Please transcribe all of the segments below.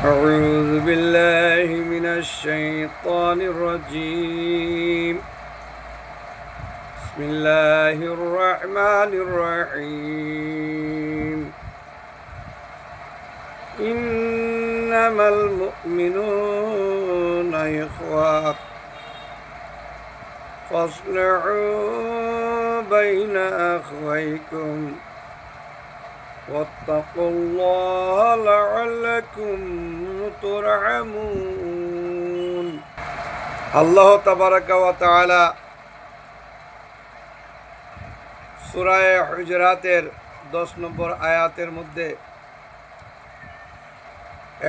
أعوذ بالله من الشيطان الرجيم. بسم الله الرحمن الرحيم. إنما المؤمنون إخوة فاصلحوا بين أخويكم واتقوا الله لعلكم ترحمون. আল্লাহ তাবারাকা ওয়া তাআলা সূরা হুজরাতের 10 নম্বর আয়াতের মধ্যে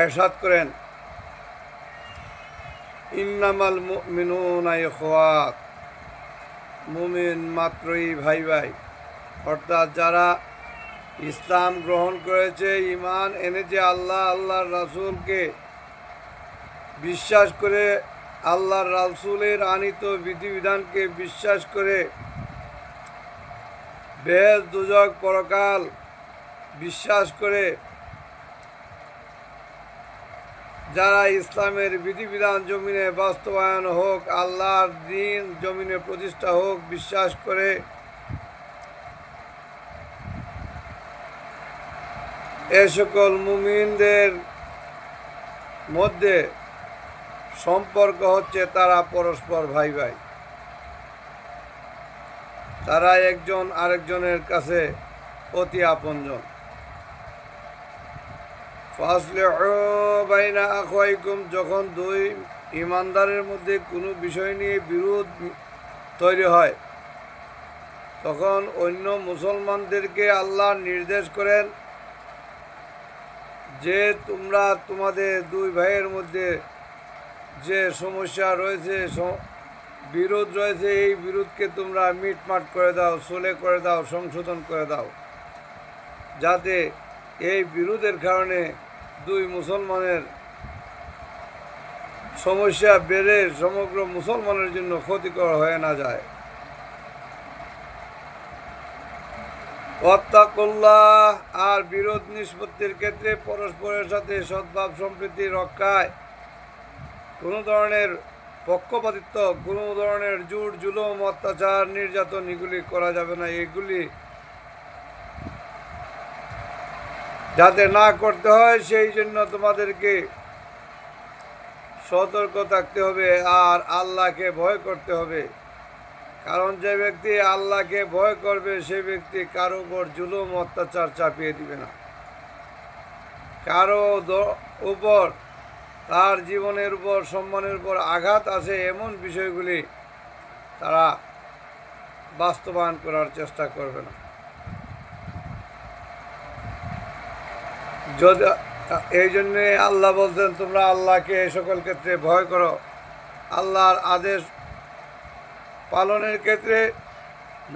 ইরশাদ করেন, ইন্নামাল মুমিনুনা ইখওয়াত, মুমিন মাত্রই ভাই ভাই। অর্থাৎ যারা ইসলাম গ্রহণ করেছে, ঈমান এনেছে, আল্লাহর রাসূলকে বিশ্বাস করে, আল্লাহর রাসূলের আনিত বিধিবিধানকে বিশ্বাস করে, বেহেশত দোজখ পরকাল বিশ্বাস করে যারা ইসলামের বিধিবিধান জমিনে বাস্তবায়ন হোক, আল্লাহর দ্বীন জমিনে প্রতিষ্ঠা হোক বিশ্বাস করে, এ সকল মুমিনদের মধ্যে সম্পর্ক হচ্ছে তারা পরস্পর ভাই ভাই। তারা একজন আরেকজনের কাছে অতি আপনজন। ফাসলিহু বাইনা আখওয়াইকুম, যখন দুই ঈমানদারের মধ্যে কোনো বিষয় নিয়ে বিরোধ তৈরি হয়, তখন অন্য মুসলমানদেরকে আল্লাহ নির্দেশ করেন যে তোমরা তোমাদের দুই ভাইয়ের মধ্যে যে সমস্যা রয়েছে, বিরোধ রয়েছে, এই বিরোধকে তোমরা মিটমাট করে দাও, সুলহ করে দাও, সংশোধন করে দাও, যাতে এই বিরোধের কারণে দুই মুসলমানের সমস্যা বেড়ে সমগ্র মুসলমানের জন্য ক্ষতিকর হয়ে না যায়। ওয়াত্তাকুল্লাহ, আর বিরোধ নিষ্পত্তির ক্ষেত্রে পরস্পরের সাথে সদ্ভাব সম্প্রীতি রক্ষায় কোনো ধরনের পক্ষপাতিত্ব, কোনো ধরনের জুট জুলুম, অত্যাচার, নির্যাতন এগুলি করা যাবে না। এগুলি যাতে না করতে হয় সেই জন্য তোমাদেরকে সতর্ক থাকতে হবে আর আল্লাহকে ভয় করতে হবে। কারণ যে ব্যক্তি আল্লাহকে ভয় করবে সে ব্যক্তি কারো উপর জুলুম অত্যাচার চাপিয়ে দিবে না, কারো উপর তার জীবনের উপর, সম্মানের উপর আঘাত আছে এমন বিষয়গুলি তারা বাস্তবায়ন করার চেষ্টা করবে না। যদি এই জন্যে আল্লাহ বলছেন তোমরা আল্লাহকে এই সকল ক্ষেত্রে ভয় করো। আল্লাহর আদেশ পালনের ক্ষেত্রে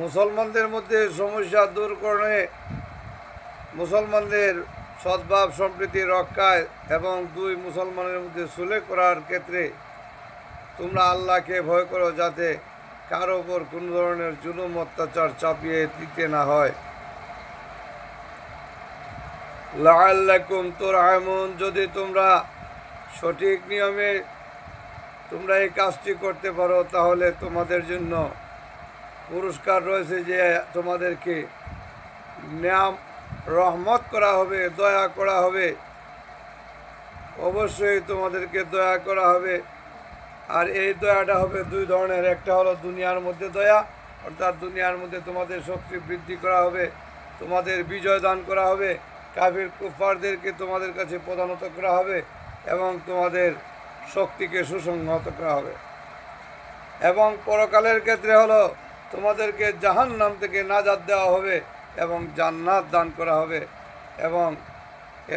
মুসলমানদের মধ্যে সমস্যা দূর করে, মুসলমানদের সদ্ভাব সম্প্রীতি রক্ষায় এবং দুই মুসলমানের মধ্যে সুলহ করার ক্ষেত্রে তোমরা আল্লাহকে ভয় করো, যাতে কারো ওপর কোনো ধরনের জুলুম অত্যাচার চাপিয়ে দিতে না হয়। লাআল্লাকুম তুরহামুন, যদি তোমরা সঠিক নিয়মে তোমরা এই কাজটি করতে পারো তাহলে তোমাদের জন্য পুরস্কার রয়েছে, যে তোমাদেরকে নিয়াম রহমত করা হবে, দয়া করা হবে। অবশ্যই তোমাদেরকে দয়া করা হবে। আর এই দয়াটা হবে দুই ধরনের। একটা হলো দুনিয়ার মধ্যে দয়া, অর্থাৎ দুনিয়ার মধ্যে তোমাদের শক্তি বৃদ্ধি করা হবে, তোমাদের বিজয় দান করা হবে, কাফির কুফফারদেরকে তোমাদের কাছে প্রধানত করা হবে এবং তোমাদের শক্তিকে সুসংহত করা হবে। এবং পরকালের ক্ষেত্রে হলো তোমাদেরকে জাহান্নাম থেকে নাজাত দেওয়া হবে এবং জান্নাত দান করা হবে, এবং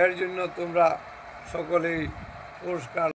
এর জন্য তোমরা সকলেই পুরস্কার